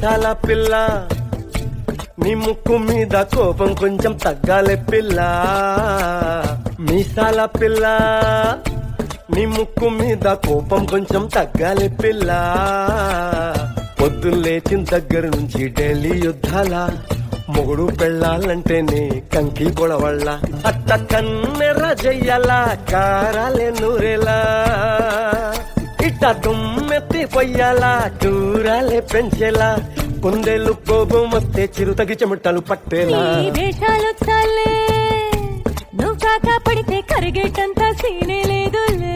మీసాల పిల్ల నీ ముక్కు మీద కోపం కొంచెం తగ్గాలే పిల్ల. మీసాల పిల్ల నీ ముక్కు మీద కోపం కొంచెం తగ్గాలే పిల్ల. పొద్దున్న లేచిన దగ్గర నుంచి డైలీ యుద్ధాల మొగుడు పెళ్ళాలంటేనే కంకి గొడవళ్ళ. అట్ట కన్నెర్ర చెయ్యాల కారాలే నూరేలా, ఇట్ట దుమ్మెత్తి పొయ్యాలా కూరాలే పెంచేలా. కొందేళ్ళు కోపం వస్తే చిరుతగి చెమటలు పట్టేలా. వేషాలు చాలే నువ్వు కాక పడితే కరిగేటంత సీనే లేదులే.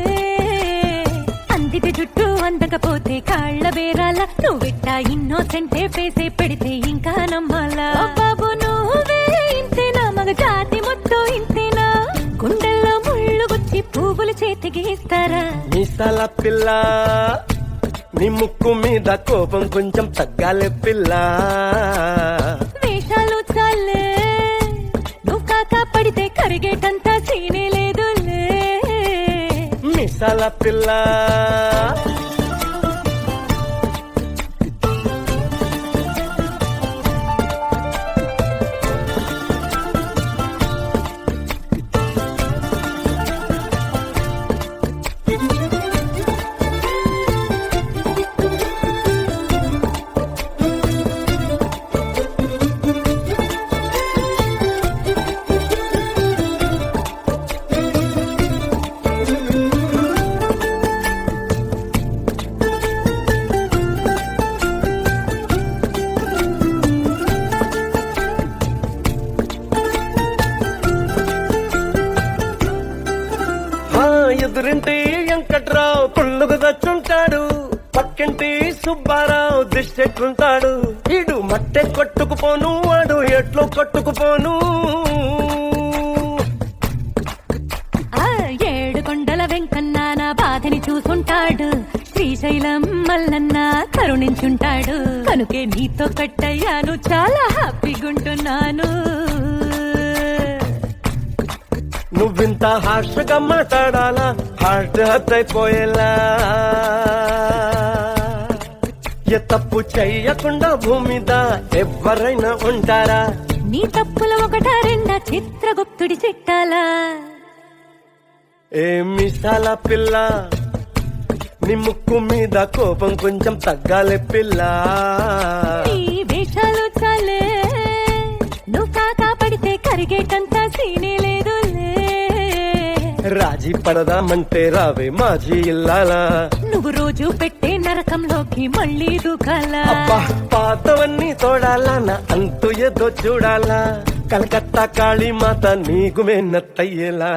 అందితే జుట్టు అందకపోతే కాళ్ళ బేరాల. నువ్విట్టా ఇన్నోసెంటే ఫేసే పెడితే ఇంకా నమ్మాలా. బాబు నువ్వే ఇంతేనా, మగ జాతి మొత్తం ఇంతేనా. గుండెల్లో ముళ్ళు గుచ్చి పువ్వులు చేతికి ఇస్తారా. మీసాల పిల్ల నీ ముక్కు మీద కోపం కొంచెం తగ్గాలే పిల్ల. వేషాలు చాలే నువ్వు కాక పడితే కరిగేటంత సీనే లేదులే. మీసాల పిల్ల ఎదురింటి వెంకట్రావు పుల్లుకు దచ్చుంటాడు, పక్కింటి సుబ్బారావు దిష్టెట్లుంటాడు. ఈడు మట్టె కొట్టుకుపోను వాడు ఎట్లో కొట్టుకుపోను. ఏడు కొండల వెంకన్న నా బాధని చూసుంటాడు, శ్రీశైలం మల్లన్న కరుణించుంటాడు. కనుకే నీతో కట్టయ్యాను, చాలా హ్యాపీగుంటున్నాను. నువ్వింత హార్ష్గా మాట్లాడాలా, హార్ట్ హర్ట్ అయిపోయేలా. ఏ తప్పు చెయ్యకుండా భూమిద ఎవరైనా ఉంటారా. నీ తప్పుల ఒకటా రెండా చిత్రగుప్తుడి చిట్టాలా. ఏ మీసాల పిల్ల నీ ముక్కు మీద కోపం కొంచెం తగ్గాలే పిల్ల. నీ వేషాలు చాలే నువ్వు కాక పడితే కరిగేటంత సీనే లేదులే. రాజీ పడదామంటే రావే మాజీ ఇల్లాలా. నువ్వు రోజు పెట్టే నరకంలోకి మళ్ళీ దూకాలా. అబ్బా పాతవన్నీ తోడాలా, నా అంతు ఏదో చూడాలా. కలకత్తా కాళీమాత నీకు మెన్నత్తయ్యేలా.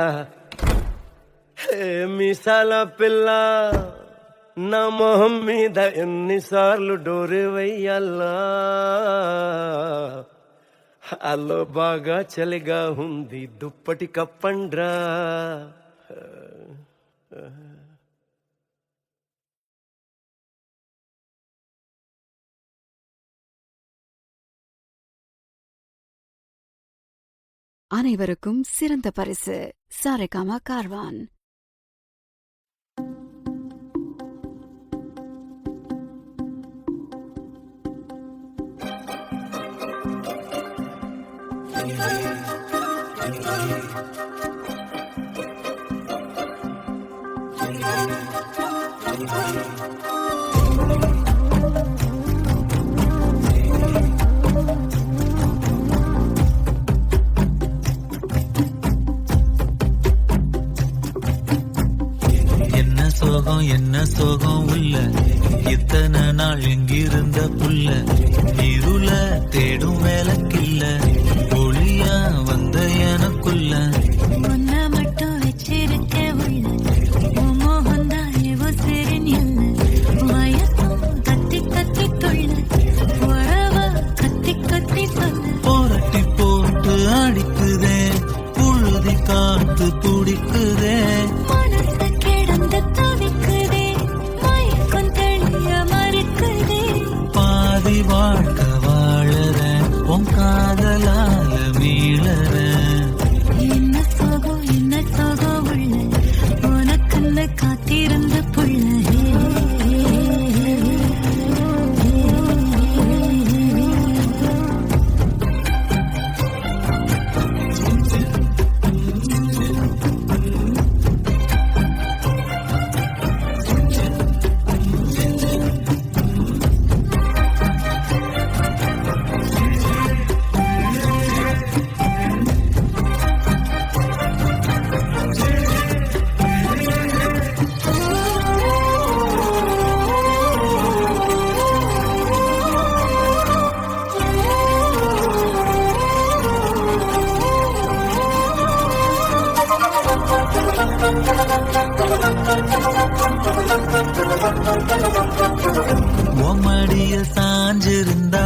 హే మీసాల పిల్ల నా మొహం మీద ఎన్నిసార్లు డోరే వెయ్యాలా. అల్లో బాగా చలిగా ఉంది దుప్పటి కప్పండ్రా. அனைவருக்கும் சிறந்த பரிசு சாரேகாமா கார்வான். என்ன சோகம் உள்ள இத்தனை நாள் எங்கிருந்த புள்ள. இருள தேடும் வேலைக்கில்ல ஒளியா வந்த எனக்குள்ள. ஒன்ன மட்டும் வச்சிருக்க உள்ள மோகந்தான் இவ சிறிஞல்ல. வயசும் கத்தி கத்தி தொள்ள உறவ கத்தி கத்தி சொல்ல. போரட்டி போட்டு அடிக்குதே புழுதி காத்து பிடிக்குதே. வாழ்க்கை வாழற உன் காதலால மீளற. என்ன சோகம் உள்ள உனக்குள்ள காத்திருந்த புள்ள. உம்மடியில் சாஞ்சிருந்தா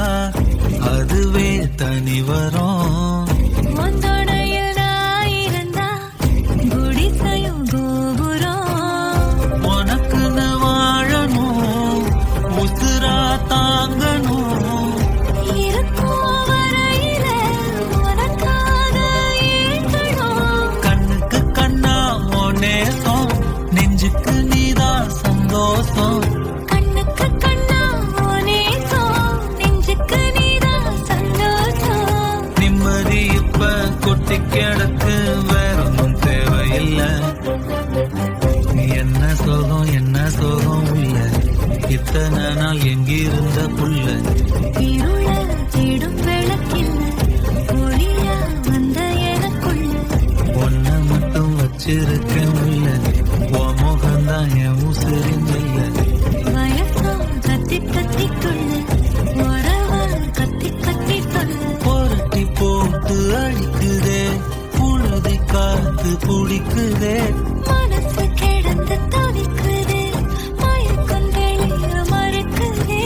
அதுவே தனி வரும். உந்தோடையில் நான் இருந்தா குடிசையும் கோபுரம். உனக்குன்னு வாழணும், உசுரா தாங்கணும். இருக்கும் வரையில உனக்காக ஏங்கணும். கண்ணுக்கு கண்ணா உன் நேசம், நெஞ்சுக்கு நீதான் சந்தோஷம். கண்ணுக்கு கண்ணா நேசம், நெஞ்சுக்கு நீதான் சந்தோஷம். நிம்மதி இப்ப கொட்டி கிடக்கு, வேற ஒன்றும் தேவையில்லை. என்ன சோகம் என்ன சோகம் உள்ள, இத்தனை நாள் எங்கிருந்த புள்ள. இருள தேடும் விளக்கில்ல, ஒளியா வந்த எனக்குள்ள. ஒன்ன மட்டும் வச்சிருக்கேன் உள்ள, உன் முகம்தான் என் உசிரின் இல்ல. வயசும் கத்தி கத்திக்குள்ள, உறவ கத்தி கத்தி சொல்ல. புரட்டி போட்டு அடிக்குதே, புழுதி காத்து பிடிக்குதே. மனசு கிடந்து தவிக்குது, மயக்கம் வெளிய மறுக்குதே.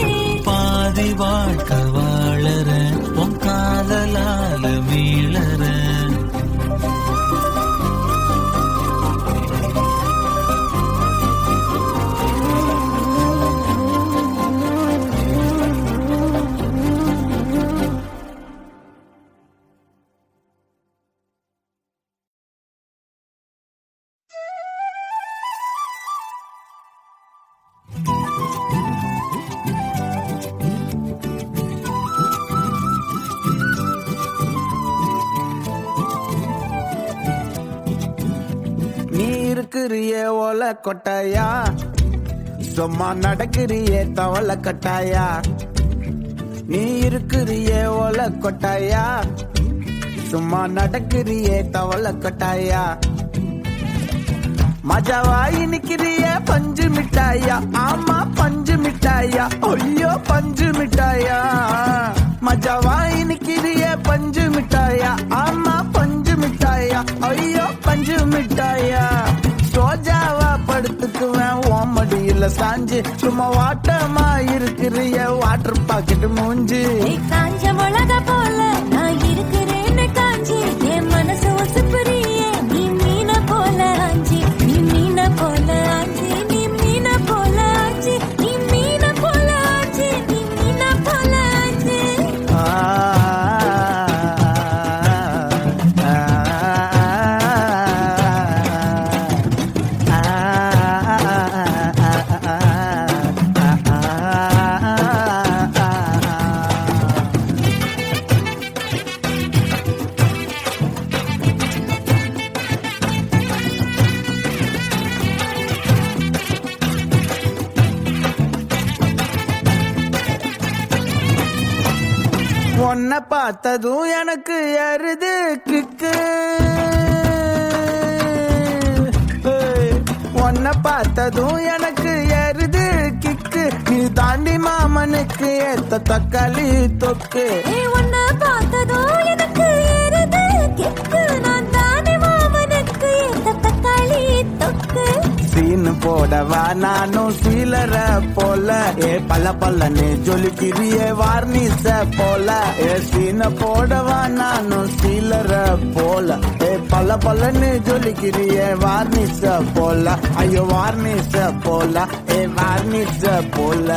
பாதி வாழ்க்கை வாழறேன், உன் காதலால மீளறேன். நீ இருக்கிறிய ஓல கொட்டாயா, சும்மா நடக்கிறிய தவள கட்டாயா. நீ இருக்கிறிய ஓல கொட்டாயா, சும்மா நடக்கிறிய தவள கட்டாயா. மஜாவாயி நிக்கிறிய பஞ்சு மிட்டாயா, ஆமா பஞ்சு மிட்டாயா, ஐயோ பஞ்சு மிட்டாயா. மஜாவாயி நிக்கிறிய பஞ்சு மிட்டாயா, ஆமா பஞ்சு மிட்டாயா, ஐயோ பஞ்சு மிட்டாயா. சோஜாவா படுத்துக்குவேன் ஓமடியில சாஞ்சு, சும்மா வாட்டமா இருக்கிறிய வாட்டர் பாக்கெட் மூஞ்சி. காஞ்ச மிளகா போல நான் இருக்கிறேன்னு காஞ்சி, என் மனசு ஒசுப்புறியே நீ மீன போல ஆஞ்சி. நீ மீன போல ஆஞ்சி, நீ மீன போல ஆஞ்சி, நீ மீன போல ஆஞ்சி, நீ மீன போல ஆஞ்சி. உன்னை பார்த்ததும் எனக்கு எருது கிக்கு. உன்னை பார்த்ததும் எனக்கு எருது கிக்கு. நீ தாண்டி மாமனுக்கு ஏத்த தக்காளி தொக்கு. உன்னை பார்த்ததோ எனக்கு ஏறுது கிக்கு, நான் தானே மாமனுக்கு ஏத்த தக்காளி தொக்கு. சீனு போடவா நானும் சீலர போல, ஏ பல்ல பல்லன்னு ஜொலிக்கிறிய வார்னிச போல. ஏ சீன போடவா நானும் சீலர போல, ஏ பல்ல பல்லன்னு ஜொலிக்கிறிய வார்னிச போல. ஐயோ வார்னிச போல, ஏ வார்னிச போல.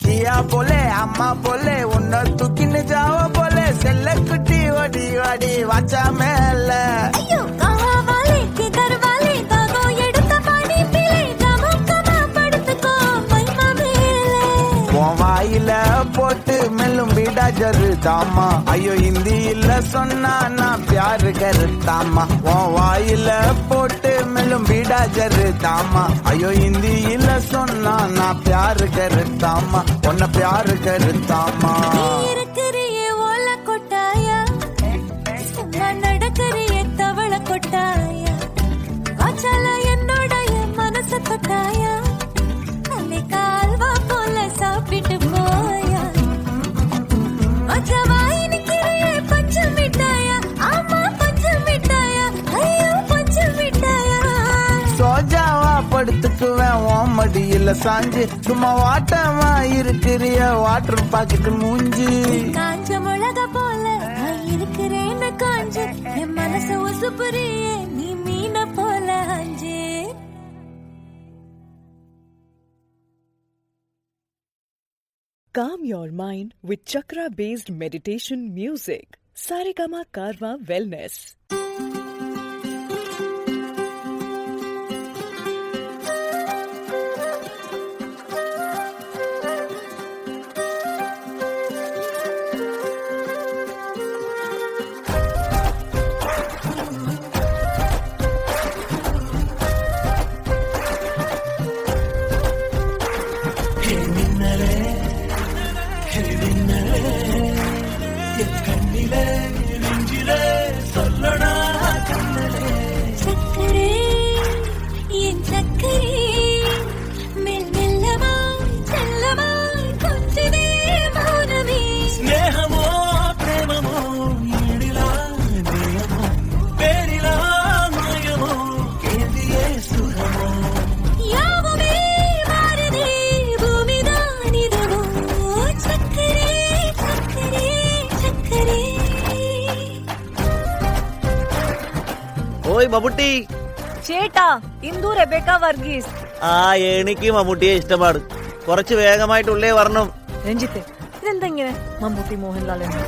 கியா போலே அம்மா போலே உன்னை தூக்கின்னு ஜாவ போலே, செல்ல குட்டி ஓடி ஓடி வாச்சா மேல. ஐயோ காவாலே கிதர்வாலே தாகோ எடுத்த பாடி பிளே, கமக்கமா படுத்துக்கோ மைமா மேலே. உன் வாயில போட்டு மெல்லும் பீடா ஜருதாமா ஐயோ ஹிந்தியில சொன்னா நான் பியாரு கருத்தாமா உன் வாயில போட்டு மெல்லும் பீடா ஜருதாமா ஐயோ ஹிந்தியில சொன்னா நான் பியாரு கருத்தாமா உன்ன பியாரு கருத்தாமா நீ இருக்கிறியே ஓல கொட்டாயா சும்மா நடக்கிறியே தவள கொட்டாயா வாச்சால என்னோடைய மனச கொட்டாயா அன்னை கால்வா போல சாப்பிட்டு போயா வாச்சவாய் நிக்கிறியே பஞ்சம் மிட்டாயா ஆமா பஞ்சம் மிட்டாயா ஐயோ பஞ்சம் மிட்டாயா சோஜாவா படுத்துக்குவேன் உன் மடியில சாஞ்சு சும்மா வாட்டமா இருக்கிறிய வாட்டர் பாக்கெட் மூஞ்சி காஞ்ச மிளகா போல நான் இருக்கிறேன்னு காஞ்சு என் மனச உசுப்புறியே நீ மீன போல அஞ்சு Calm your mind with chakra-based meditation music. Saregama Karwa Wellness. சக்கரே என் சக்கரே மெல்லமா செல்லமா கொஞ்சமே மௌனமே స్నేహమో ప్రేమమో ఈడిలా దేయమో పేరిలా మాయమో కేదియే సుఖమో யாவுமே மாறுதே பூமிதான் இதுவோ சக்கரே சக்கரே சக்கரே ഓയ് മമ്മൂട്ടി ചേട്ടാ ഇന്ദു റെബേക്ക വർഗീസ് ആ എനിക്ക് മമ്മൂട്ടിയെ ഇഷ്ടമാണ് കുറച്ച് വേഗമായിട്ടുള്ളേ വരണം രഞ്ജിത്ത് ഇതെന്താ ഇങ്ങനെ മമ്മൂട്ടി മോഹൻലാൽ എന്ന്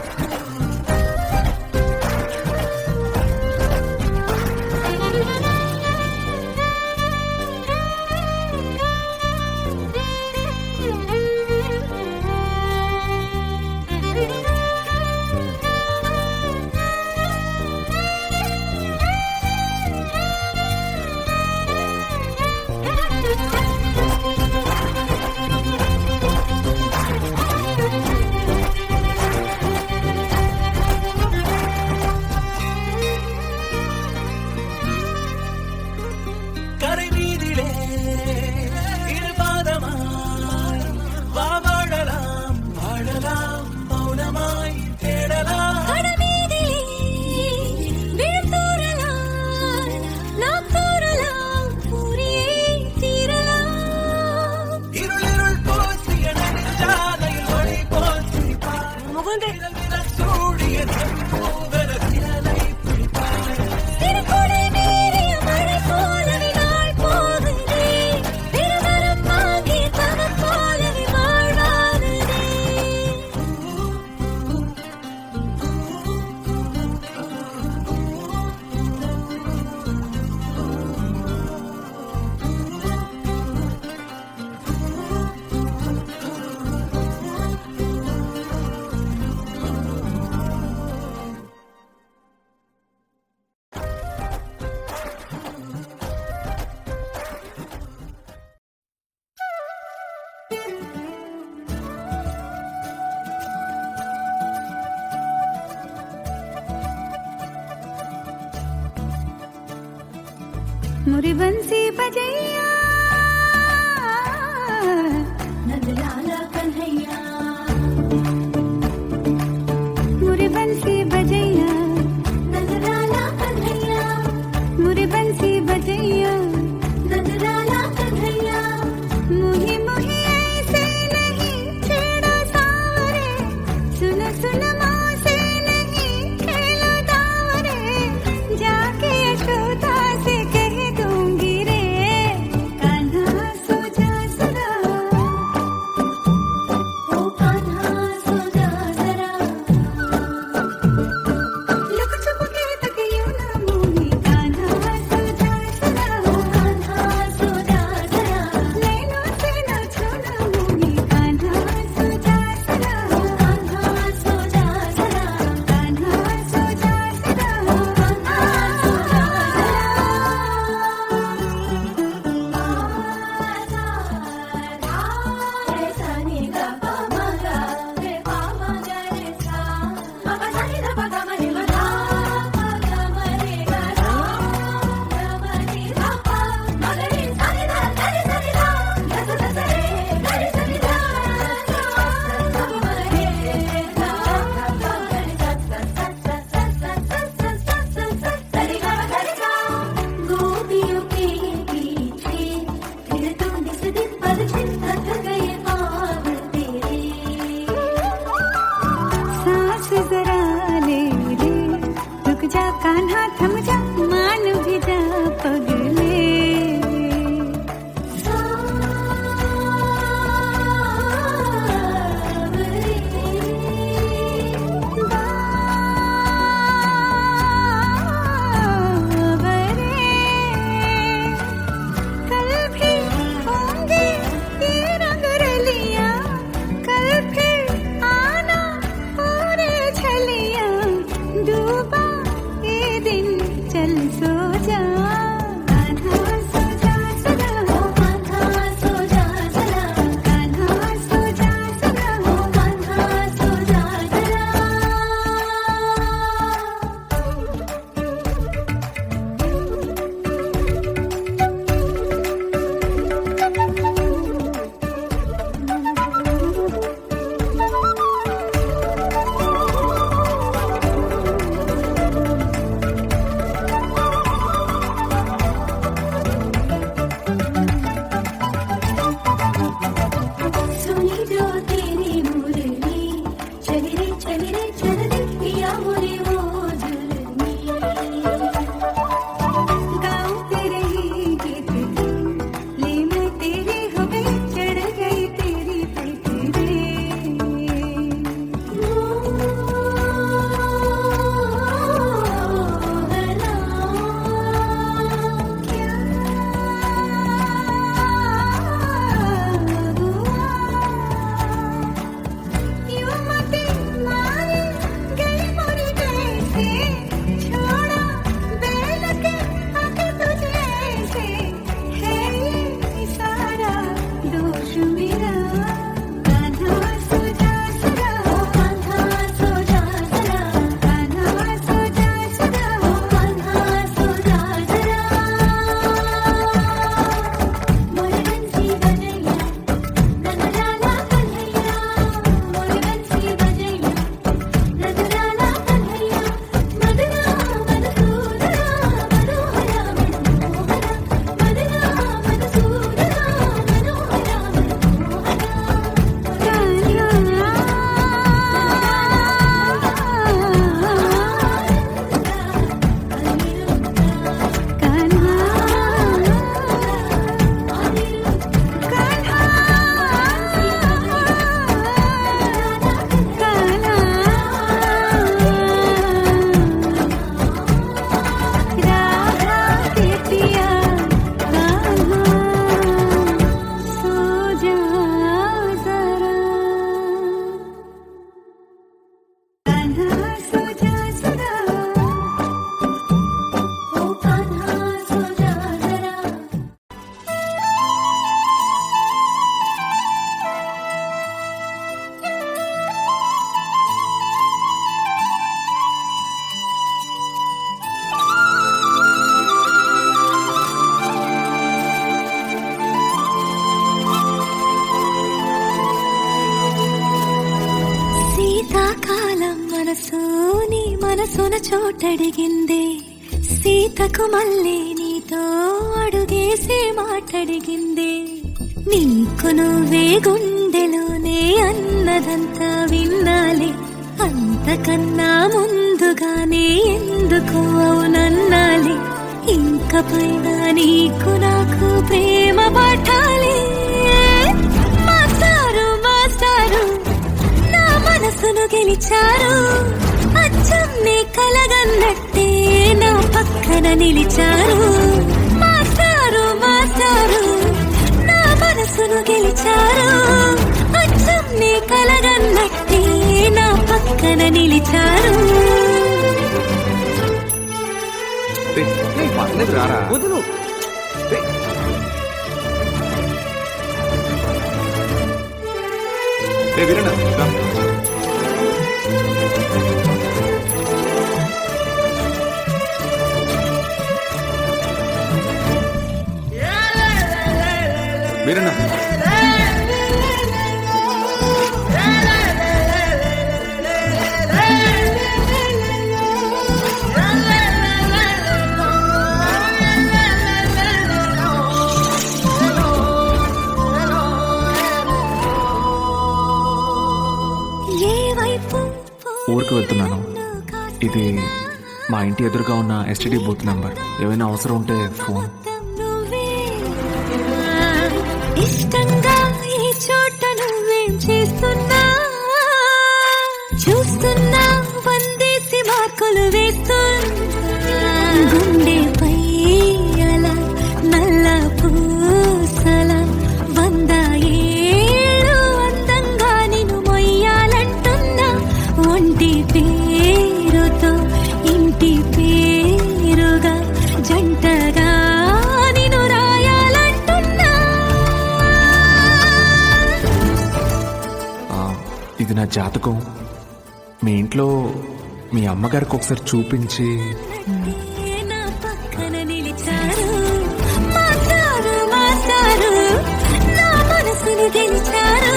கரை மீதிலே இருபாதமாய் வா வாழலாம் வாழலாம் மௌனமாய் தேடலாம் கடமீதிலே விழுந்தூறலாம் நாம் தூறலாம் பூரியே தீரலாம் இருளிருள் போசிய நெஞ்சாலையில் ஒளி போசி சூடிய நம்பூவர திரளை திருக்குடை மீறிய மழை போலவே நாள் போகுதே திருமரம் வாங்கிய தவம் போலவே வாழ்வாகுதே मुरी बंसी बजैया नंदलाला कन्हैया मुरी बंसी बजैया नंदलाला कन्हैया मुरी बंसी बजैया नंदलाला कन्हैया मुही मुही ऐसे नहीं छेड़ो सावरे सुन सुन माँ से नहीं खेलो दावरे जाके यशोदा से कह दूंगी रे चली रे चल रे पिया मोरे वो जुलमी गाऊं तेरे ही गीत ले मैं तेरी हो गई चढ़ गई तेरी पे तेरे यूं मत मारे गई मोरी कैसे छोड़ा बैल के आके तुझे ऐसे है ये सारा दोष मेरा कान्हा सो जा सदा कान्हा सो जा जरा कान्हा सो जा सदा कान्हा सो जा जरा मोरे बंसी बजैया नगराला कन्हैया मोरे बंसी बजैया नगराला कन्हैया मदना मनसूरा मनोहरा मनोहरा मदना मनसूरा मनोहरा राधा के पिया सो जा जरा कान्हा सो जा सदा ओ कान्हा सो जा जरा శీతాకాలం మనసుని మనసున చోటడిగిందే సీతకు మళ్ళీ నీతో అడుగేసి మాటడిగిందే నీకు నువ్వే గుండెలోనే అన్నదంతా విన్నాలే అంతకన్నా ముందుగానే ఎందుకు అవునన్నాలే ఇంక పైన నీకు నాకు ప్రేమ పాఠాలే మాస్టారు మాస్టారు నా మనసును గెలిచారు అచ్చం నీ కలగన్నట్టే నా పక్కన నిలిచారు మాస్టారు మాస్టారు నా మనసును గెలిచారు అచ్చం నీ కలగన్నట్టే నా పక్కన నిలిచారు వదులు వీరన్న ఏ వైపు ఊరికి వెళ్తున్నాను ఇది మా ఇంటి ఎదురుగా ఉన్న ఎస్టీడీ బూత్ నెంబర్ ఏమైనా అవసరం ఉంటే ఫోన్ నువ్వే ఇష్టంగా ఈ చోట నువ్వేం చేస్తున్నా చూస్తున్నా వందేసి మార్కులు వేస్తున్నా గుండెపై అలా నల్ల పూసల వంద ఏళ్ళు అందంగా నిన్ను మొయ్యాలంటున్నా ఒంటి పేరుతో ఇంటి పేరుగా జంటగా నిన్ను రాయాలంటున్నా ఇది నా జాతకం మీ ఇంట్లో మీ అమ్మగారికి ఒకసారి చూపించి నా పక్కన నిలిచారు మాస్టారు మాస్టారు నా మనసును గెలిచారు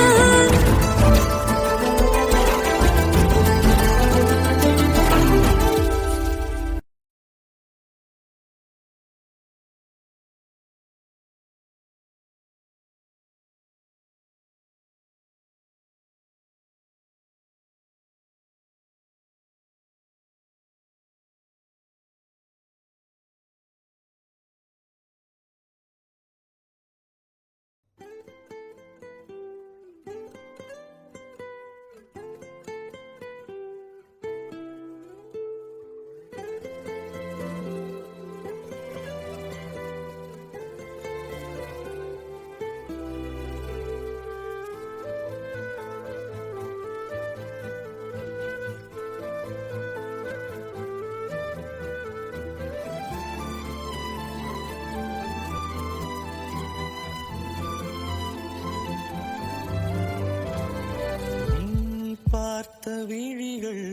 பார்த்த விழிகள்,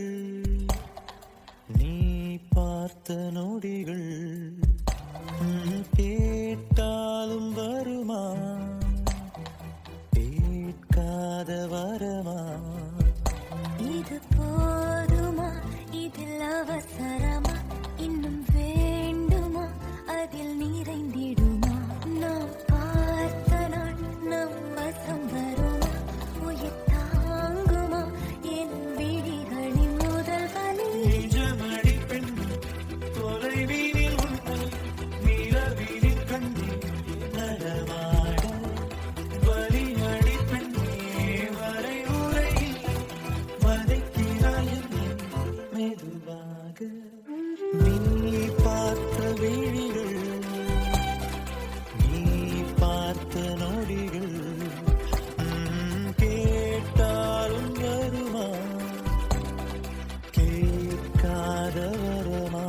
நீ பார்த்த நொடிகள், கேட்டாலும் வருமா, கேட்காத வரமா? இது போதுமா, இதில் அவசரமா, இன்னும் வேண்டுமா, அதில் நிறைந்திடுமா? நாம் பார்த்த நாள் நம் வசம் வருமா, உயிர் தாங்குமா என் விழிகளின் முதல் வலி? நிஜமடி பெண் தொலைவீனில் உன்னை நிலவீனில் கண்ணி நடமாட வலியடி பெண்ணே வரை உரையில் வதைக்கிறாய் என்னை மெதுவாக. நீ பார்த்த விழிகள், நீ பார்த்த நொடிகள், கேட்டாலும் வருமா, கேட்காத வரமா?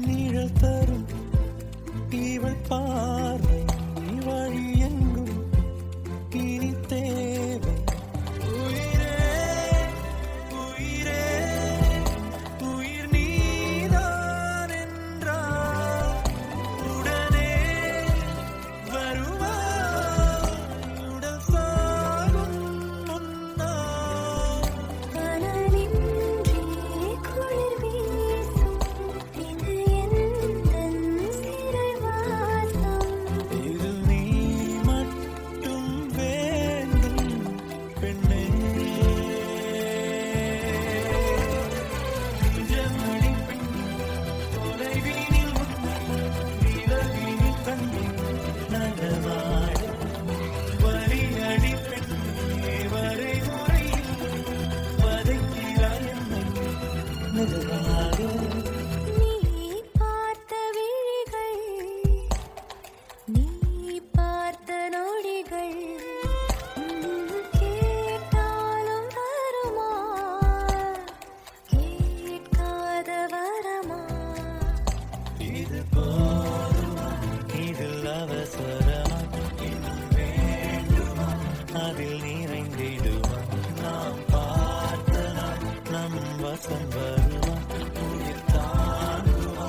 நிழல் தரும் இவள் பார்வை வழி எங்கும் இனி தேவை. உயிரே உயிரே உயிர் நீதான் என்றால் உடனே வருவாய் உடல் சாகும் முன்னால். கனவின்றி குளிர் வீசும் இது எந்தன் சிறைவாசம். இது நீ மட்டும் வேண்டும் பெண்ணே. நிஜமடி பெண்ணே தொலைவீனில் உன்னை நிலவீனில் கண்ணி நடமாட வலியடி பெண்ணே வரை முறையில் வதைக்கிறாய் என்னை மெதுவாக. நீ பார்த்த விழிகள், நீ பார்த்த நொடிகள், கேட்டாலும் வருமா, கேட்காத வரமா? இது போதுமா, இதில் அவசரமா, இன்னும் வேண்டுமா, அதில் நிறைந்திடுமா? நாம் பார்த்த நாள் நம் வசம் வருமா, உயிர் தாங்குமா?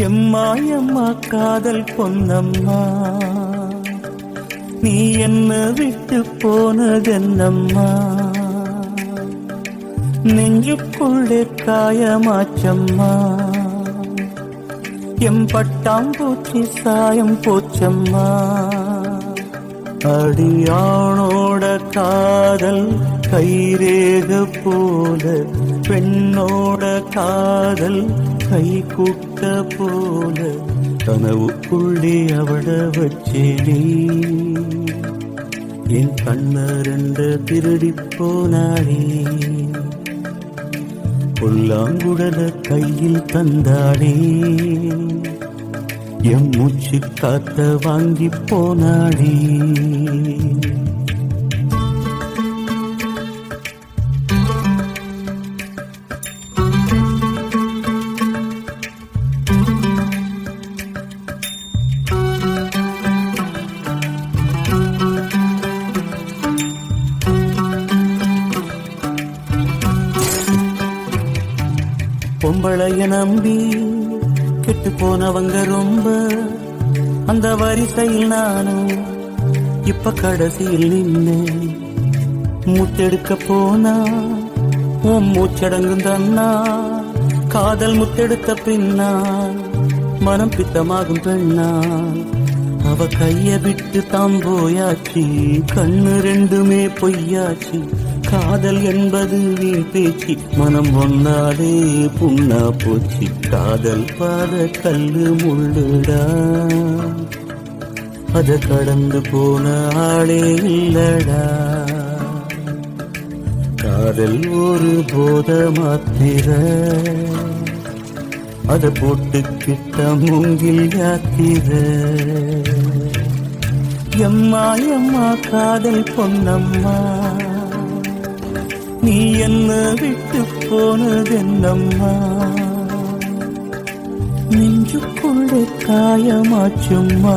எம்மா எம்மா காதல் பொன்னம்மா, நீ என்ன விட்டு போனதென்னம்மா? நெஞ்சுக்குள்ளே காயமாச்சம்மா, எம் பட்டாம்பூச்சி சாயம் போச்சம்மா. அடியானோட காதல் கைரேக போல பெண்ணோட காதல் கை கூட்ட போல கனவுக்குள்ளே அவட வச்சேனே என் கண்ண ரெண்டு திருடி போனானே புல்லாங்குடல கையில் தந்தானே எம் மூச்சு காத்த வாங்கி போனானே பொம்பளைய நம்பி கெட்டு போனவங்க ரொம்ப அந்த வரிசையில் நானும் இப்ப கடைசியில் நின்று முத்தெடுக்க போனா உன் மூச்சடங்கும் தன்னா காதல் முத்தெடுத்த பின்னா மனம் பித்தமாகும் பெண்ணா அவ கைய விட்டு தாம் போயாச்சு கண்ணு ரெண்டுமே பொய்யாச்சு காதல் என்பது வீண் பேச்சு மனம் ஒன்னாலே புண்ணா போச்சு காதல் பாத கல்லு முள்ளுடா அத கடந்து போன ஆளே இல்லடா காதல் ஒரு போத மாத்திர அத போட்டுக்கிட்ட மூங்கில் யாத்திர எம்மா எம்மா காதல் பொன்னம்மா நீ என்ன விட்டு போனதென்னம்மா நெஞ்சுக்குள்ளே காயமாச்சும்மா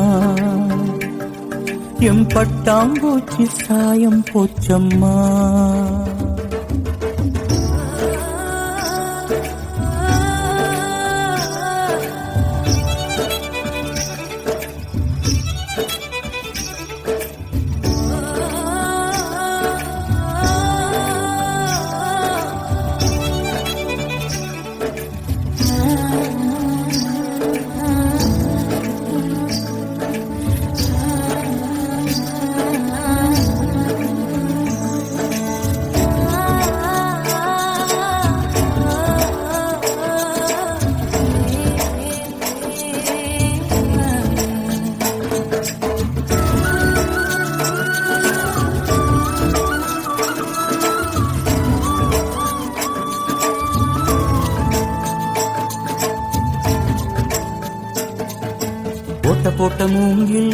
எம் பட்டாம்பூச்சி சாயம் போச்சம்மா போட்ட மூங்கில்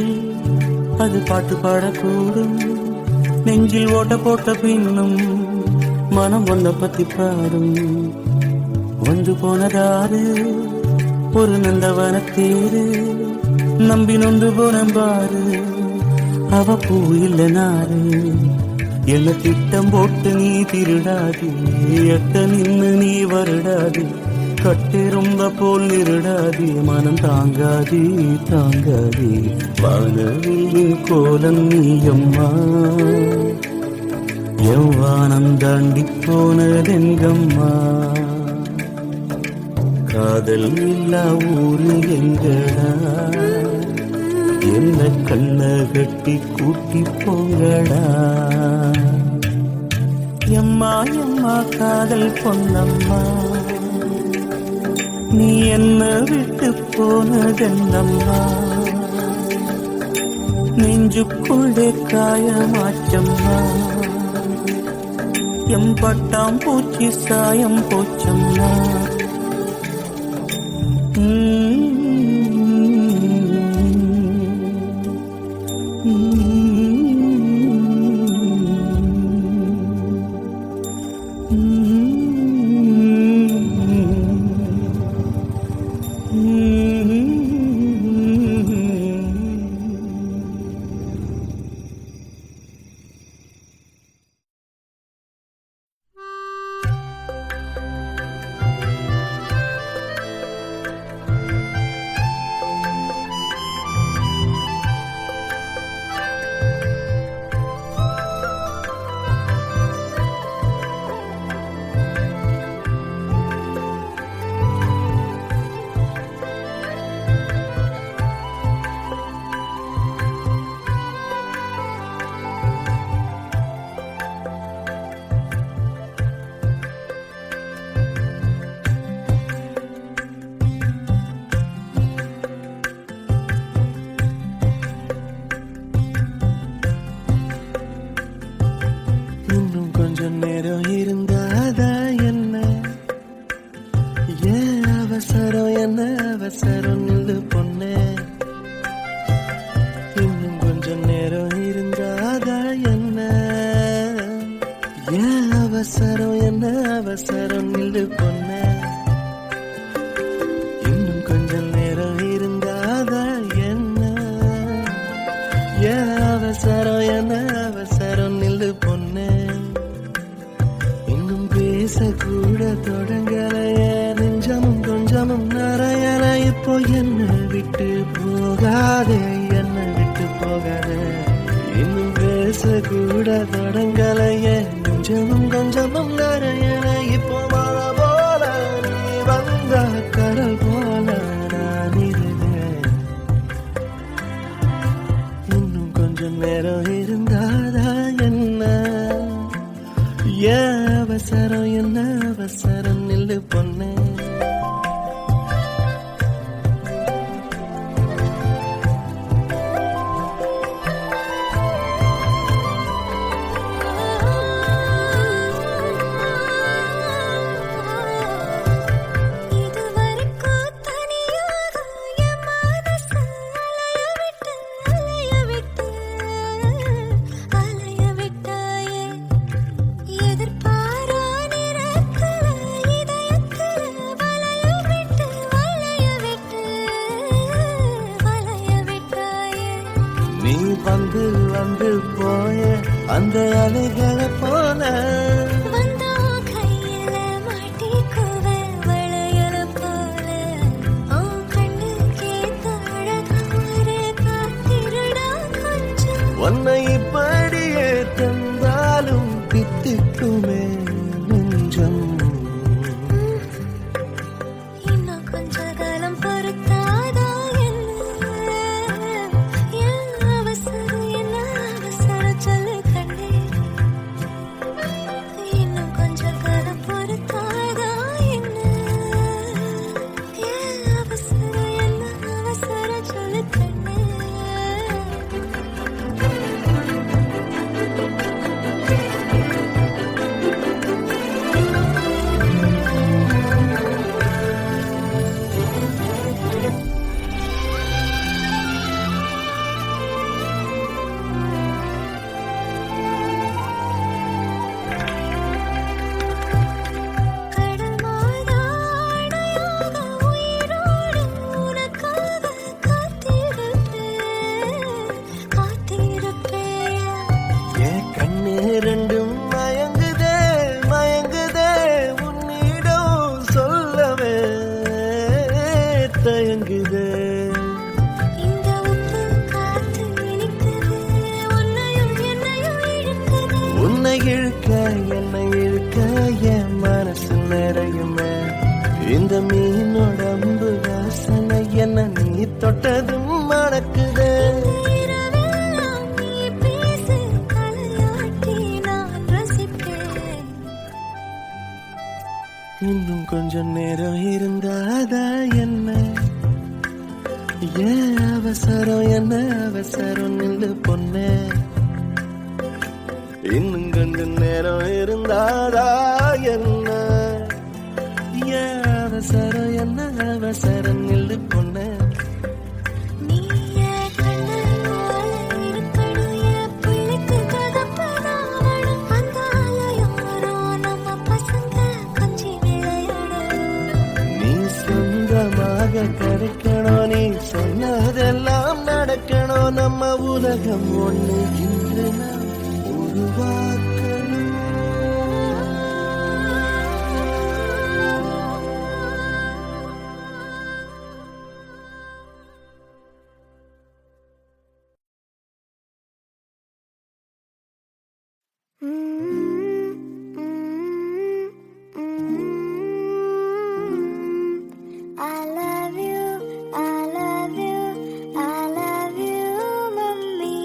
அது பாட்டு பாடக்கூடும் நெஞ்சில் ஓட்ட போட்ட பின்னும் மனம் ஒன்ன பத்தி பாடும் வந்து போனதாரு ஒரு நந்தவன தேரு நம்பி நொந்து போனம்பாரு அவ பூ இல்ல நாரு என்ன திட்டம் போட்டு நீ திருடாது எட்ட நின்னு நீ வருடாது கட்டு ரொம்ப போல் நிருடாதே மனம் தாங்காதே தாங்காதே வானவில்லின் கோலம் நீயம்மா எவ்வானம் தாண்டி போனதெங்கம்மா காதல் இல்லா ஊரு எங்கடா என்ன கண்ண கட்டி கூட்டி போங்கடா எம்மா எம்மா காதல் பொன்னம்மா நீ என்ன விட்டு போனதென்னம்மா நெஞ்சுக்குள்ளே காயமாச்சம்மா எம் பட்டாம் பூச்சி சாயம் போச்சம்மா போகாதே என்ன விட்டு போகாதே இன்னும் பேச கூட தொடங்கலையே கொஞ்சமும் நிறையல இப்போ மழை போல நீ வந்த கடல் போல நான் இருந்தேன் இன்னும் கொஞ்சம் நேரம் இருந்தாதா என்ன ஏன் அவசரம் என்ன அவசரம் நில்லு பொண்ணே இதுவரைக்கும் தனியாக என் மனசு அலைய விட்டாயே எதிர்பாரா நிறத்துல இதயத்துல வளைய விட்டாயே நீ வந்து வந்து போய அந்த அலைகளை போல வந்தா கையில மாட்டிக்குவ வளையல போல உன் கண்ணுக்கே அழகார காத்திருடா கொஞ்சம் உன்னை இப்படியே தந்தாலும் பித்திக்குமே நெஞ்சம் இன்னும் கொஞ்ச காலம் பொறுத்தாதா என்ன என்ன அவசரம் சொல்லு கண்ணே இன்னும் கொஞ்ச காலம் பொறுத்தாதா என்ன அவசரம் சொல்லு கண்ணே கடல் மாதாடையாக உயிரோடு உனக்காக காத்திருப்பேயா என் கண்ணு ரெண்டும் மயங்குதே உன்னிடம் சொல்லவே தயங்குதே இந்த உப்பு காத்து இனிக்குது உன்னையும் என்னையும் இழுக்குது உன்னை இழுக்க என்னை இழுக்க என் மனசு நிறையுமே இந்த மீனோடம்பு வாசனை என்ன நீ தொட்டதும் மணக்குதே இரவெல்லாம் நீ பேசு தலையாட்டி நான் ரசிப்பேன் இன்னும் கொஞ்சம் நேரம் இருந்தாதா என்ன ஏன் அவசரம் என்ன அவசரம் நில்லு பொண்ணே இன்னும் கொஞ்சம் நேரம் இருந்தாதா என்ன ஏன் அவசரம் என்ன அவசரம் நில்லு பொண்ணே நீயே கண்ணல் போல இருக்கணும் என் பிள்ளைக்கு தகப்பனாவணும் அந்த ஆலயோரம் நம்ம பசங்க கொஞ்சி விளையாடணும் நீ சொந்தமாக கிடைக்கணும் நீ சொன்னதெல்லாம் நடக்கணும் நம்ம உலகம் ஒண்ணு இன்று நாம் உருவாக்கணும் I love you, I love you, I love you, mommy.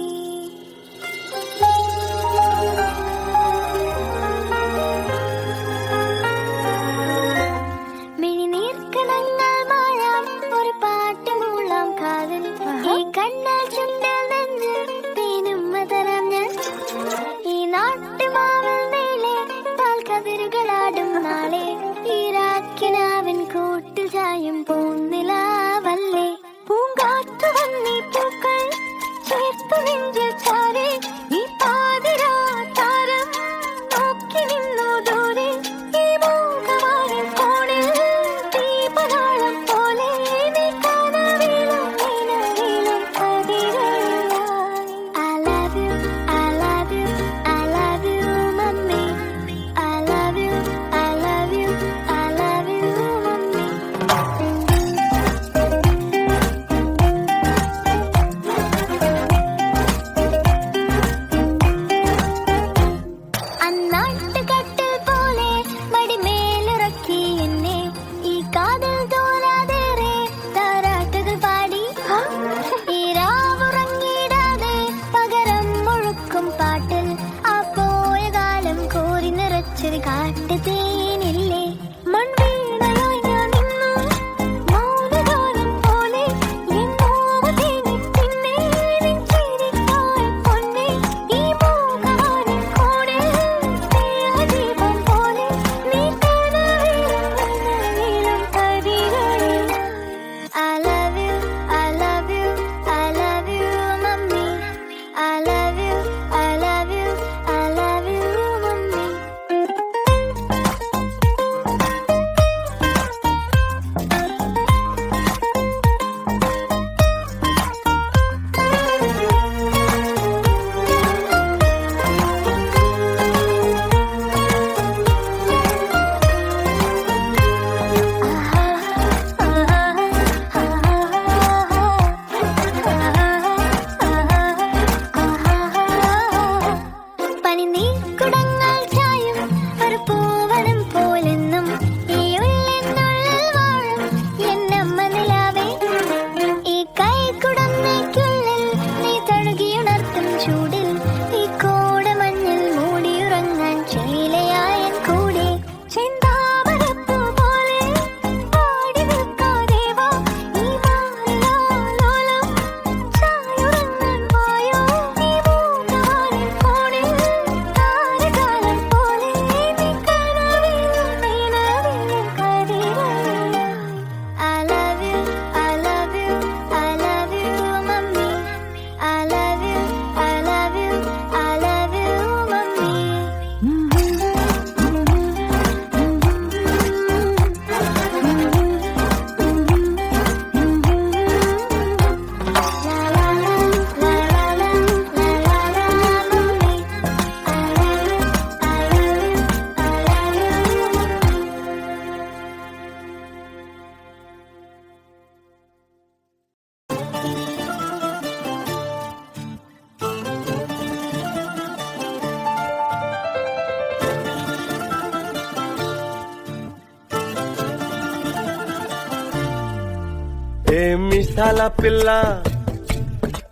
మీసాల పిల్ల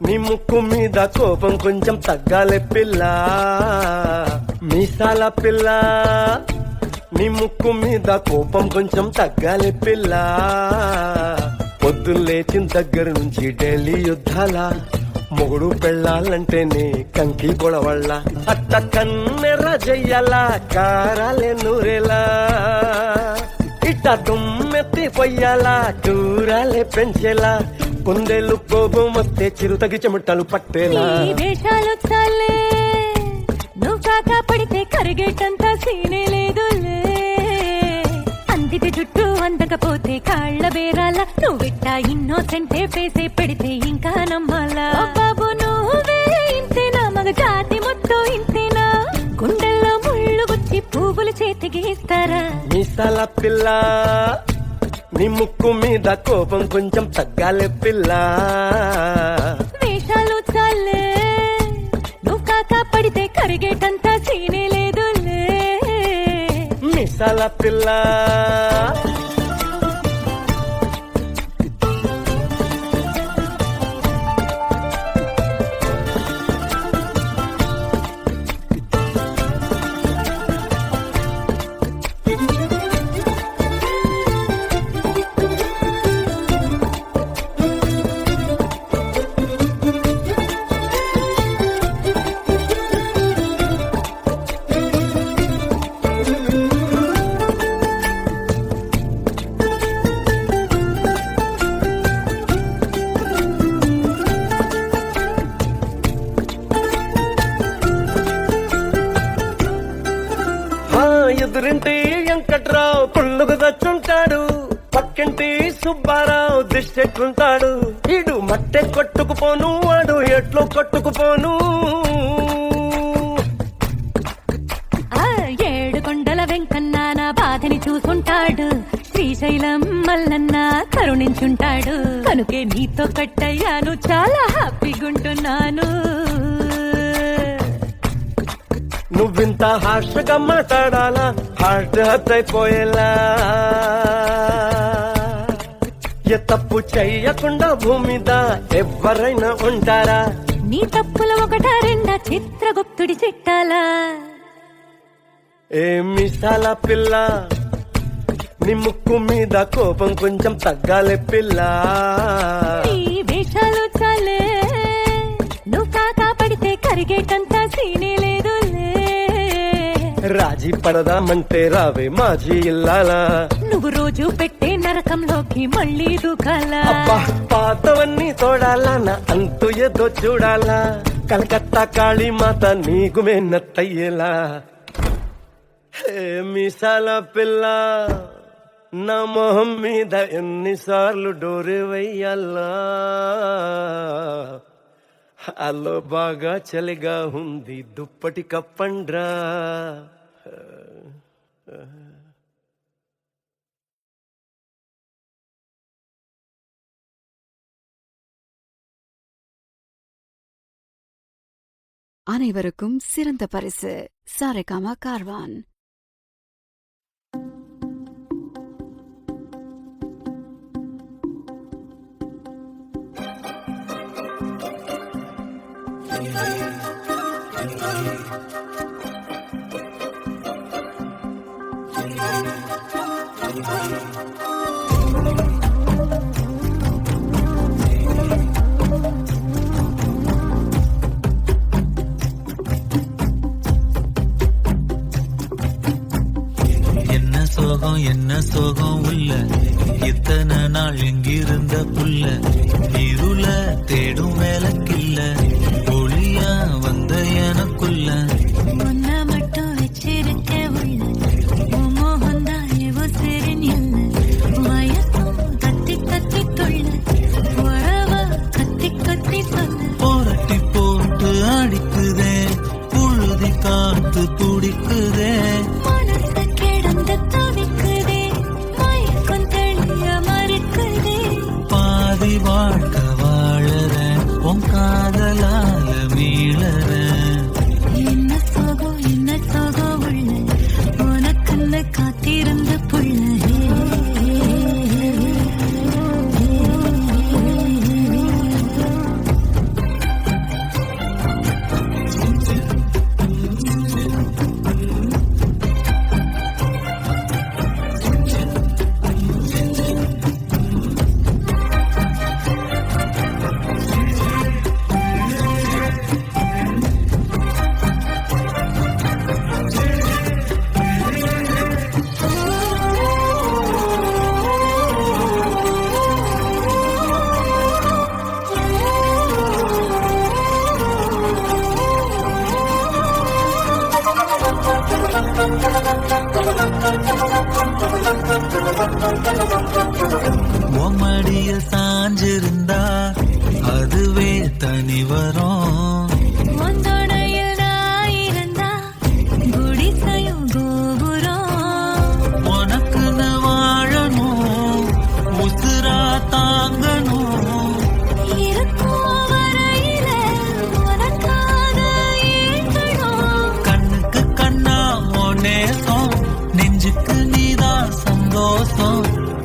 నీ ముక్కు మీద కోపం కొంచెం తగ్గాలి పిల్ల మీసాల పిల్ల నీ ముక్కు మీద కోపం కొంచెం తగ్గాలి పిల్ల పొద్దున్న లేచిన దగ్గర నుంచి ఢిల్లీ యుద్ధాల మొగుడు పెళ్ళాలంటేనే కంకి గొడవళ్ళ అట్ట కన్నెర్ర జయ్యాల కారాలే నూరేలా ఇట్ట దుమ్మెత్తి పొయ్యాలా టూరాలే పెంచేలా కొందేళ్ళు కోపం వస్తే చిరుతగి చెమటలు పట్టేలా నీ వేషాలు చాలే నువ్వు కాకా పడితే కరిగేటంత సీనే లేదులే అందితే జుట్టు అందకపోతే కాళ్ళ బేరాల నువ్విట్ట ఇన్నోసెంటే పేసే పెడితే ఇంకా నమ్మాలా బాబు నువ్వే ఇంతేనా మగ జాతి మొత్తం ఇంతేనా గుండెల్లో ముళ్ళు గుచ్చి పువ్వులు చేతికి ఇస్తారా మీసాల పిల్ల నీ ముక్కు మీద కోపం కొంచెం తగ్గాలి పిల్ల వేషాలు చాలే నువ్వు కాకా పడితే కరిగేటంత సీనే లేదులే మీసాల పిల్ల ఎదురింటి వెంకట్రావు పుల్లుగు దచ్చుంటాడు పక్కింటి సుబ్బారావు దిష్టెట్టుంటాడు ఈడు మట్టె కొట్టుకుపోను వాడు ఎట్లో కొట్టుకుపోను ఏడు కొండల వెంకన్న నా బాధని చూసుంటాడు శ్రీశైలం మల్లన్న కరుణించుంటాడు కనుకే నీతో కట్టయ్యాను చాలా హ్యాపీగుంటున్నాను నువ్వింత హార్ష్గా మాట్లాడాలా హార్ట్ హర్ట్ అయిపోయేలా ఏ తప్పు చెయ్యకుండా భూమి మీద ఎవరైనా ఉంటారా నీ తప్పుల ఒకటా రెండా చిత్రగుప్తుడి చిట్టాలా ఏ మీసాల పిల్ల నీ ముక్కు మీద కోపం కొంచెం తగ్గాలి పిల్ల నీ వేషాలు చాలే నువ్వు కాకా పడితే కరిగేటంత సీనే లేదులే రాజీ పడదామంటే రావే మాజీ ఇల్లాలా నువ్వు రోజు పెట్టే నరకంలోకి మళ్ళీ దూకాలా అబ్బా పాతవన్నీ తోడాలా నా అంతు ఏదో చూడాలా కలకత్తా కాళీమాత నీకు మెన్నత్తయ్యేలా హే మీసాల పిల్ల నా మొహం మీద ఎన్నిసార్లు డోరే వెయ్యాలా అల్లో బాగా చలిగా ఉంది దుప్పటి కప్పండ్రా அனைவருக்கும் சிறந்த பரிசு சாரேகாமா கார்வான். என்ன சோகம் உள்ள இத்தனை நாள் எங்கிருந்த புள்ள இருள தேடும் வேலைக்கில்ல ஒளியா வந்த எனக்குள்ள முன்ன மட்டும் வச்சிருக்க உள்ள மோகந்தான் ஏவோ சிறிஞல்ல வயசும் கத்தி கத்தி தொள்ள உழவ கத்தி கத்தி சொல்ல போரட்டி போட்டு அடிக்குதே புழுதி காத்து துடிக்குதே வாழ்க்கை வாழற உன் காதலால மீளற என்ன சோகம் உள்ள உனக்குன்னு காத்திருந்த புள்ள உம்மடிய சாஞ்சிருந்தா அதுவே தனி வரும். உந்தோடையில் நான் இருந்தா குடிசையும் கோபுரம். உனக்குன்னு வாழணும், உசுரா தாங்கணும். இருக்கும் வரையில உனக்காக ஏங்கணும். கண்ணுக்கு கண்ணா உன் நேசம், நெஞ்சுக்கு நீதான் சந்தோஷம்.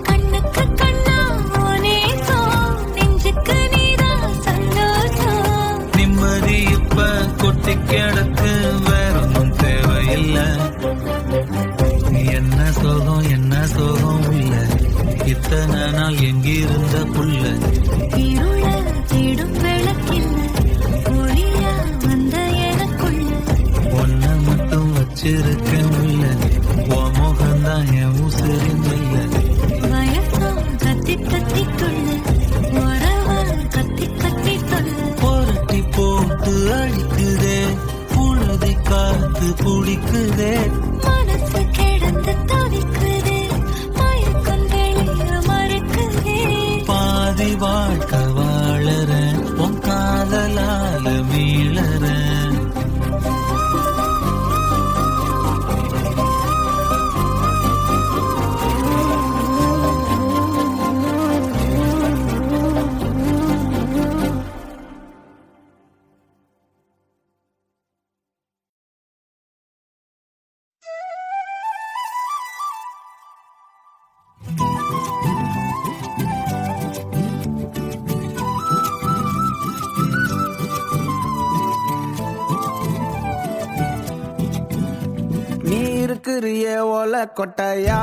கண்ணுக்கு கண்ணா உனேசம், நெஞ்சுக்கு நீதான் சந்தோஷம். நிம்மதி இப்ப கொட்டி கிடக்கு, வேறொன்னும் தேவையில்லை. என்ன சோகம் இல்ல, இத்தனை நாள் எங்கிருந்த புள்ள. இருள தேடும் விளக்கில்ல, ஒளியா வந்த எனக்குள்ள. ஒன்ன மட்டும் வச்சிருக்க உள்ள, உன் முகம்தான் என் உசிரில்ல. வயசும் கத்தி கத்தி துள்ள, உறவா கத்தி கத்தி சொல்ல. புரட்டி போட்டு அழிக்குதே, புழுதி காத்து பிடிக்குதே. மனசு கிடந்து தவிக்குதே, மயக்கம் வெளிய மறுக்குதே. பாதி வாழ்க்கை வாழறேன், உன் காதலால மீளறேன். நீ இருக்கிறியே ஓலை கொட்டாயா,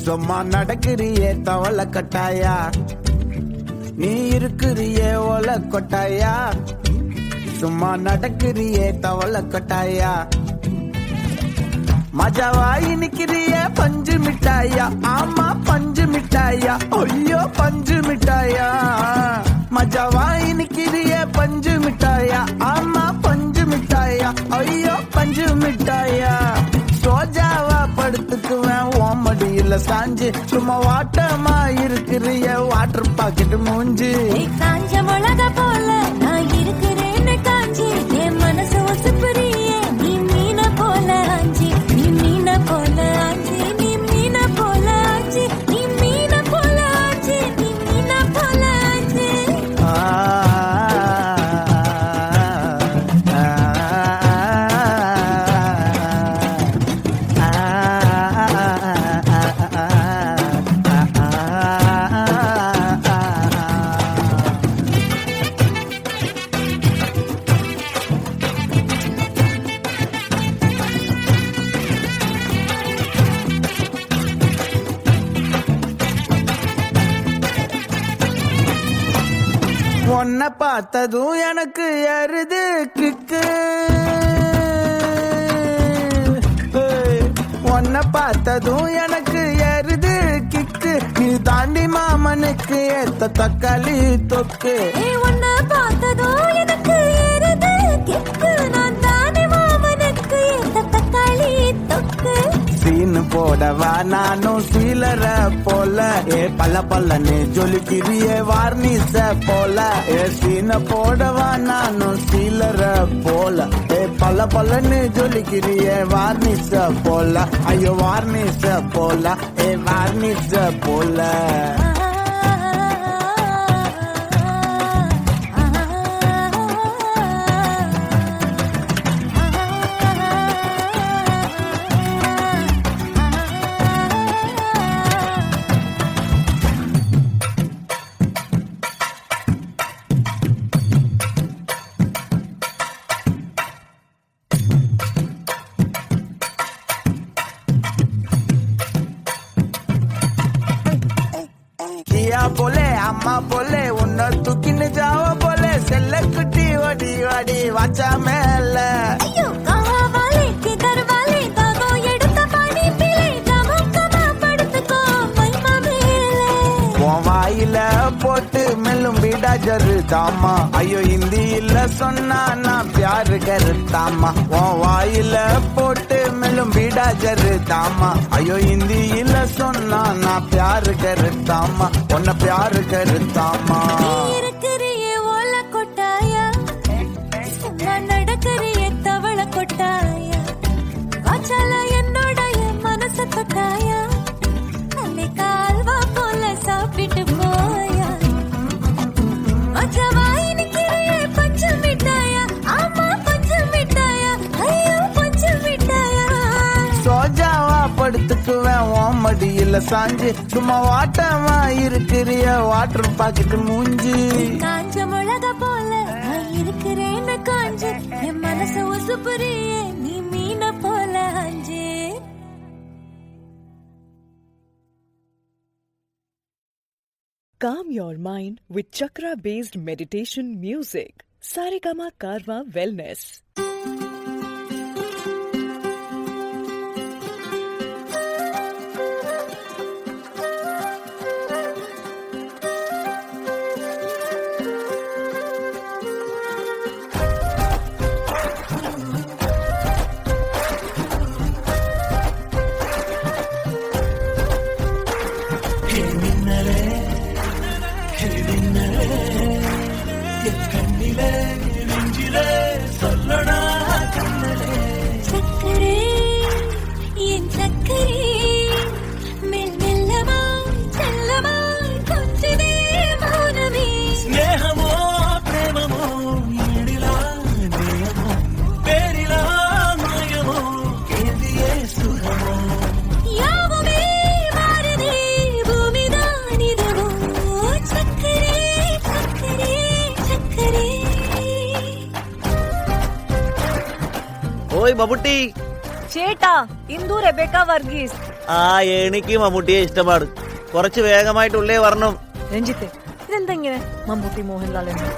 சும்மா நடக்கிறியே தவளை கட்டாயா. நீ இருக்கிறியே ஓலை கொட்டாயா, சும்மா நடக்கிறியே தவளை கட்டாயா. மஜாவாய் நிக்கிறிய பஞ்சு மிட்டாயா, ஆமா பஞ்சு மிட்டாயா, ஐயோ பஞ்சு மிட்டாயா. மஜாவாய் நிக்கிறிய பஞ்சு மிட்டாயா, ஆமா பஞ்சு மிட்டாயா, ஐயோ பஞ்சு மிட்டாயா. சோஜாவா படுத்துக்குவேன் ஓமடியில சாஞ்சு, சும்மா வாட்டமா இருக்கிறிய வாட்டர் பாக்கெட் மூஞ்சு. காஞ்ச மிளகா போல நான் இருக்கிறேன்னு காஞ்சி, என் மனசு ஒசுப்புறியே நீ மீன போல ஆஞ்சி. நீ மீன போல ஆஞ்சி, நீ மீன போல ஆஞ்சி, நீ மீன போல ஆஞ்சி, நீ மீன போல ஆஞ்சி. உன்னை பார்த்ததும் எனக்கு எருது கிக்கு. உன்னை பார்த்ததும் எனக்கு எருது கிக்கு. நீ தாண்டி மாமனுக்கு ஏத்த தக்காளி தொக்கு. உன்னை பார்த்ததும் எனக்கு ஏறுது கிக்கு. நான் தானே மாமனுக்கு ஏத்த தக்காளி தொக்கு. சீனு போடவா நானும் சீலர போல, ஏ பல்ல பல்லன்னு ஜொலிக்கிறியே வார்னிச போல. ஏ சீன போடவா நானும் சீலர போல, ஏ பல்ல பல்லன்னு ஜொலிக்கிறியே வார்னிச போல. ஐயோ வார்னிச போல, ஏ வார்னிச போல. போலே அம்மா போலே உன்னை தூக்கின்னு ஜாவ போலே, செல்ல குட்டி ஓடி ஓடி வாச்சா மேல. உன் வாயில போட்டு மெல்லும் வீடா ஜருதாமா ஐயோ ஹிந்தியில சொன்னா நான் பியாரு கருத்தாமா உன் வாயில போட்டு மேலும் பீடா ஜருதாமா ஐயோ ஹிந்தியில சொன்னா நான் பியாரு கருத்தாமா உன்னை பியாரு கருத்தாமா இருக்கிறியே ஓல கொட்டாயா சும்மா நடக்கிறியே தவள கொட்டாயா வாச்சால என்னோடைய மனச தொட்டாயா அன்னை கால்வா போல சாப்பிட்டு போயா மச்சவாய் நிக்கிறியே பஞ்சு மிட்டாயா ஆமா பஞ்சு மிட்டாயா ஐயோ பஞ்சு மிட்டாயா சோஜாவா படுத்துக்குவேன் உன் மடியில சாஞ்சு சும்மா வாட்டமா இருக்கிறிய வாட்டர் பாக்கெட் மூஞ்சி காஞ்ச மிளகா போல நான் இருக்கிறேன்னு காஞ்சு என் மனச உசுப்புறியே நீ மீன போல அஞ்சு Calm your mind with chakra based meditation music. Saregama Karwa Wellness. சக்கரே என் சக்கரே மெல் மெல்லமா செல்லமா கொஞ்சமே மௌனமே స్నేహమో ప్రేమమో ఏడిలా నేయమో పేరిలా మాయమో ఏదియే సుఖమో யாவுமே மாறுதே பூமிதான் இதுவோ சக்கரே சக்கரே சக்கரே ഓയ് മമ്മൂട്ടി. ചേട്ടാ ഇന്ദു റെബേക്ക വർഗീസ്. ആ എനിക്ക് മമ്മൂട്ടിയെ ഇഷ്ടമാണ്. കുറച്ച് വേഗമായിട്ടുള്ളേ വരണം. രഞ്ജിത്തെ ഇതെന്താ ഇങ്ങനെ മമ്മൂട്ടി മോഹൻലാൽ എന്ന്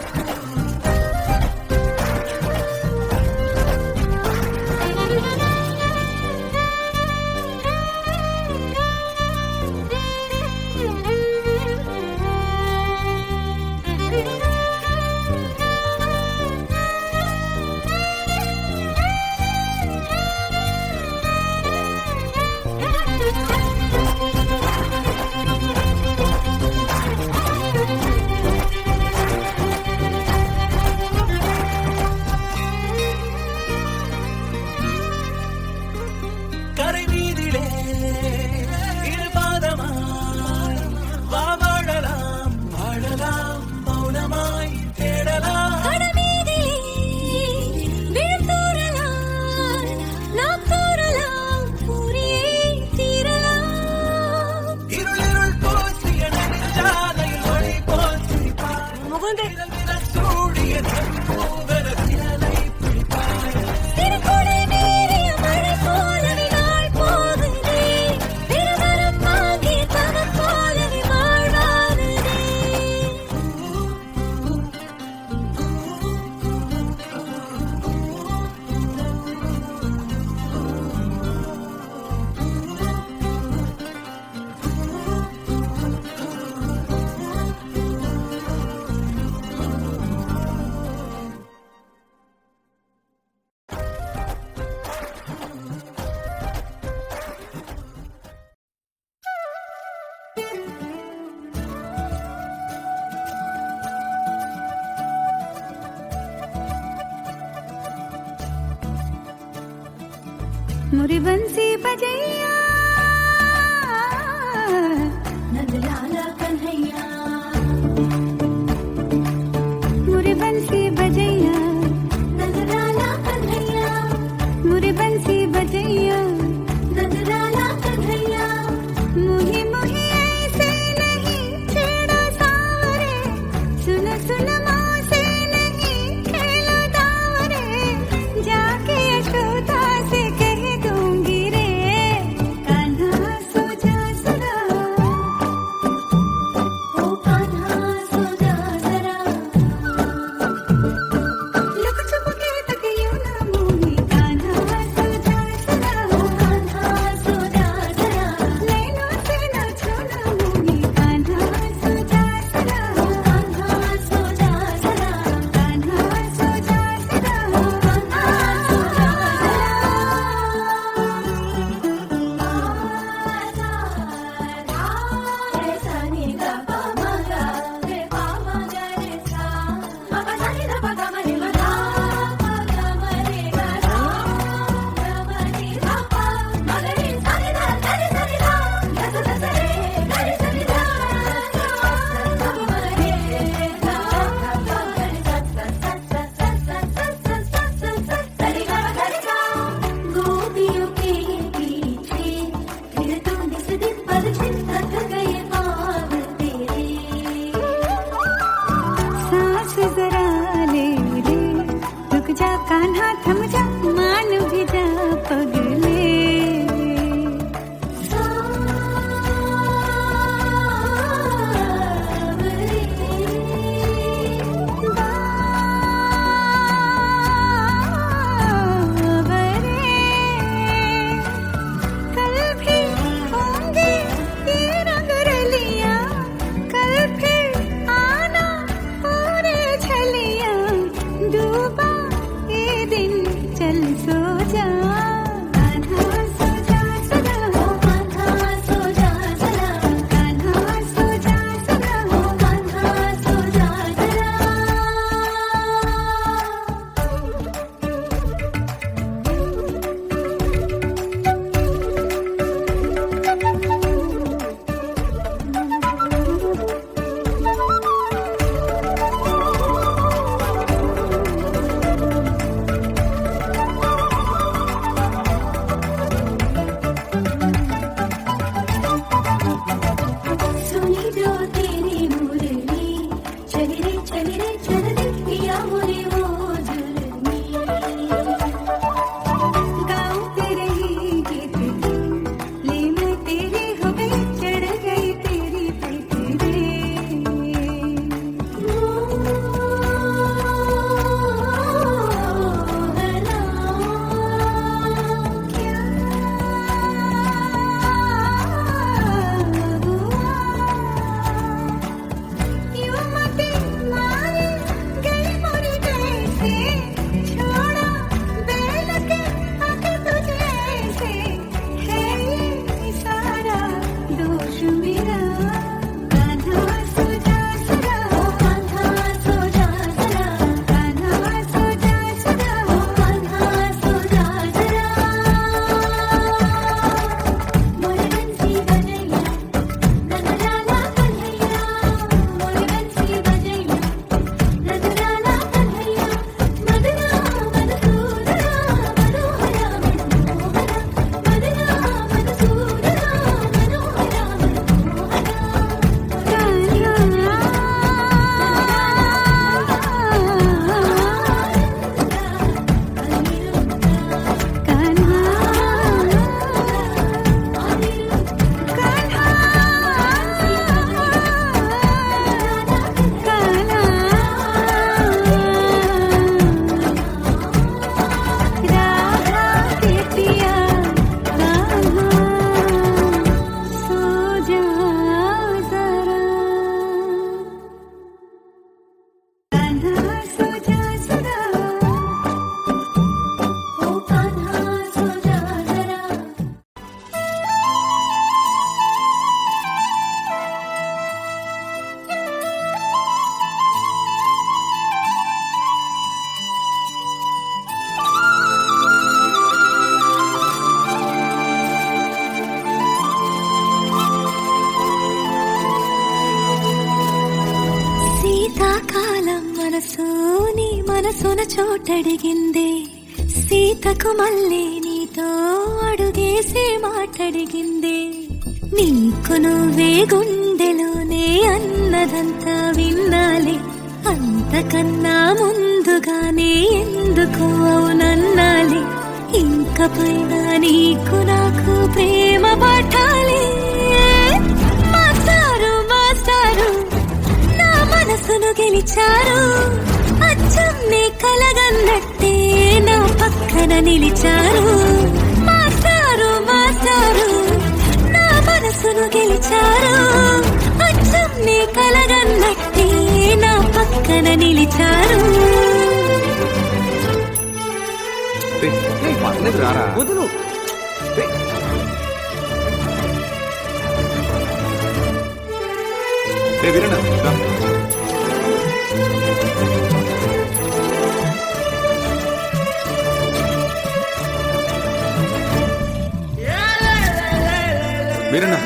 கரை மீதிலே இருபாதமாய் வா வாழலாம் வாழலாம் மௌனமாய் தேடலாம் கடமீதிலே விழுந்தூறலாம் நாம் தூறலாம் பூரியே தீரலாம் இருளிருள் போற்றிய நெஞ்சாலையில் ஒளி போற்றி മുകുന്ദേ சூடிய செம்பூவன திரளை பிடிப்பாய் திருக்குடை மீறிய மழை போலவே நாள் போகுதே திருதரம் வாங்கிய தவம் போலவே வாழ்வானதே मुरी बंसी बजैया नंदलाला कन्हैया मुरी बंसी बजैया नंदलाला कन्हैया मुरी बंसी बजैया नंदलाला कन्हैया मुही मुही ऐसे नहीं छेड़ो सावरे सुन सुन मौसे नहीं खेलो दावरे जाके यशोदा से कह दूंगी रे डूबा ये दिन चल सो जा कान्हा सो जा सदा हो कान्हा सो जा सदा कान्हा सो जा सदा हो कान्हा सो जा सदा सुनी जो तेरी मुरली चल रे चल रे पिया मोरे वो जुलमी गाऊं तेरे ही गीत ले मैं तेरी हो गई चढ़ गई तेरी प्रीत रे यूं मत मारे गई मोरी कैसे छोड़ा बैल के आके तुझे ऐसे है ये सारा दोष मेरा कान्हा सो जा सदा हो कान्हा सो जा सदा कान्हा सो जा सदा हो कान्हा सो जा सदा मोरे बंसी बजैया नंदलाला कन्हैया मोरे बंसी बजैया नंदलाला कन्हैया मदना मधुसूदना मनोहरा मनमोहना मदना मधुसूदना मनोहरा శీతాకాలం మనసుని మనసున చోటడిగిందే సీతకు మళ్ళీ నీతో అడుగేసే మాటడిగిందే నీకు నువ్వే గుండెలోనే అన్నదంతా విన్నాలే అంతకన్నా ముందుగానే ఎందుకు అవునన్నాలే ఇంక పైన నీకు నాకు ప్రేమ పాఠాలే మాస్టారు మాస్టారు నా మనసును గెలిచారు అచ్చం నీ కలగన్నట్టే నా పక్కన నిలిచారు మాస్టారు మాస్టారు నా మనసును గెలిచారు అచ్చం నీ కలగన్నట్టే నా పక్కన నిలిచారు వదులు వీరన్న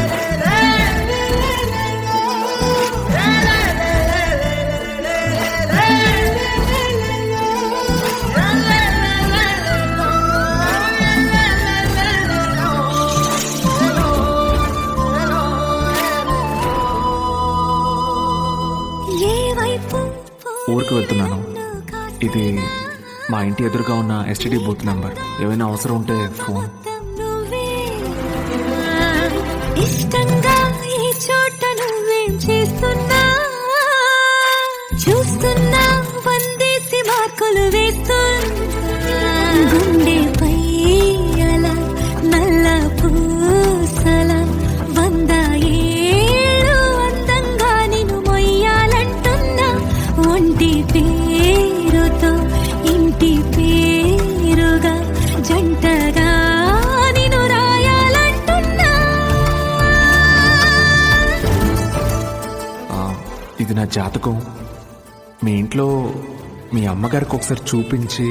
ఊరికి వెళ్తున్నాను. ఇది మా ఇంటి ఎదురుగా ఉన్న ఎస్టీడీ బూత్ నంబర్. ఏమైనా అవసరం ఉంటే ఫోన్. ఇష్టంగా ఈ చోట నువ్వేం చేస్తున్నా చూస్తున్నా వందేసి మార్కులు వేస్తున్నా గుండెపై అలా నల్ల పూసల 100 ఏళ్ళు అందంగా నిన్ను మొయ్యాలంటున్నా ఒంటి పేరుతో జాతకం మీ ఇంట్లో మీ అమ్మగారికి ఒకసారి చూపించి